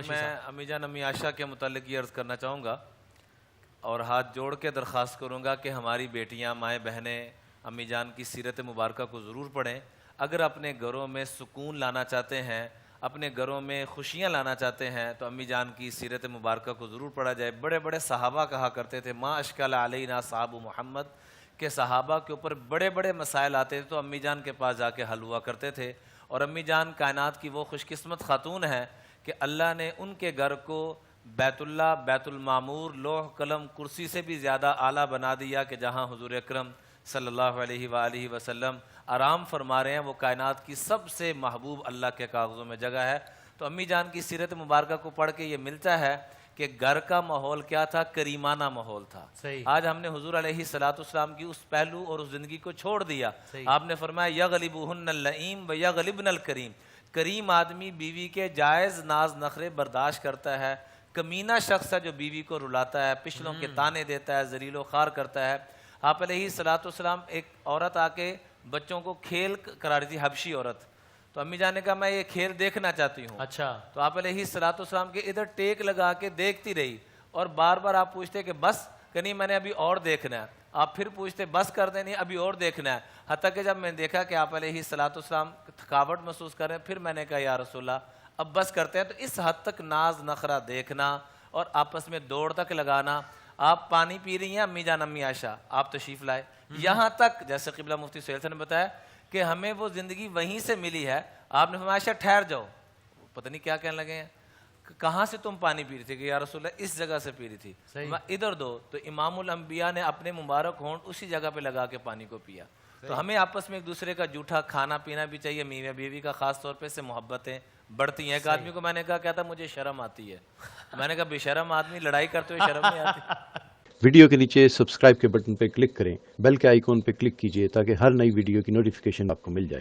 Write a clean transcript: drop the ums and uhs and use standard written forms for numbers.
میں امی جان امی عائشہ کے متعلق یہ عرض کرنا چاہوں گا اور ہاتھ جوڑ کے درخواست کروں گا کہ ہماری بیٹیاں مائیں بہنیں امی جان کی سیرت مبارکہ کو ضرور پڑھیں. اگر اپنے گھروں میں سکون لانا چاہتے ہیں، اپنے گھروں میں خوشیاں لانا چاہتے ہیں تو امی جان کی سیرت مبارکہ کو ضرور پڑھا جائے. بڑے بڑے صحابہ کہا کرتے تھے ما اشکل علینا صحاب محمد، کہ صحابہ کے اوپر بڑے بڑے مسائل آتے تھے تو امی جان کے پاس جا کے حل ہوا کرتے تھے. اور امی جان کائنات کی وہ خوش قسمت خاتون ہے کہ اللہ نے ان کے گھر کو بیت اللہ، بیت المعمور، لوح قلم کرسی سے بھی زیادہ اعلیٰ بنا دیا کہ جہاں حضور اکرم صلی اللہ علیہ وآلہ وسلم آرام فرما رہے ہیں. وہ کائنات کی سب سے محبوب اللہ کے کاغذوں میں جگہ ہے. تو امی جان کی سیرت مبارکہ کو پڑھ کے یہ ملتا ہے کہ گھر کا ماحول کیا تھا، کریمانہ ماحول تھا. آج ہم نے حضور علیہ الصلوۃ والسلام کی اس پہلو اور اس زندگی کو چھوڑ دیا. آپ نے فرمایا یغلبہن اللئیم و یغلبن الکریم، کریم آدمی بیوی کے جائز ناز نخرے برداشت کرتا ہے، کمینہ شخص ہے جو بیوی کو رلاتا ہے، پچھلوں کے تانے دیتا ہے، ذلیل و خوار کرتا ہے. آپ علیہ الصلوۃ والسلام ایک عورت آ کے بچوں کو کھیل کرا رہی تھی، حبشی عورت. تو امی جان نے کہا میں یہ کھیل دیکھنا چاہتی ہوں. اچھا. تو آپ علیہ الصلوۃ والسلام کے ادھر ٹیک لگا کے دیکھتی رہی اور بار بار آپ پوچھتے کہ بس کہ نہیں میں نے ابھی اور دیکھنا ہے. آپ پھر پوچھتے بس کر دیں نہیں ابھی اور دیکھنا ہے. حتیٰ کہ جب میں نے دیکھا کہ آپ علیہ الصلوۃ والسلام تھکاوٹ محسوس کر رہے ہیں پھر میں نے کہا یا رسول اللہ اب بس کرتے ہیں. تو اس حد تک ناز نخرہ دیکھنا اور آپس میں دوڑ تک لگانا. آپ پانی پی رہی ہیں امی جان امی عائشہ، آپ تشریف لائے یہاں تک جیسے قبلہ مفتی سہیل صاحب نے بتایا کہ ہمیں وہ زندگی وہیں سے ملی ہے. آپ نے فرمایا عائشہ ٹھہر جاؤ، پتہ نہیں کیا کہنے لگے ہیں، کہاں سے تم پانی پی رہی تھی؟ کہ یا رسول اللہ اس جگہ سے پی رہی تھی. میں ادھر دو. تو امام الانبیاء نے اپنے مبارک ہونٹ اسی جگہ پہ لگا کے پانی کو پیا. تو ہمیں آپس میں ایک دوسرے کا جھوٹا کھانا پینا بھی چاہیے. میاں بیوی کا خاص طور پہ سے محبتیں بڑھتی ہیں. ایک آدمی کو میں نے کہا کہتا مجھے شرم آتی ہے. میں نے کہا بے شرم آدمی لڑائی کرتے ہوئے شرم نہیں آتی. ویڈیو کے نیچے سبسکرائب کے بٹن پہ کلک کریں، بیل کے آئیکن پہ کلک کیجئے تاکہ ہر نئی ویڈیو کی نوٹیفیکیشن آپ کو مل جائے.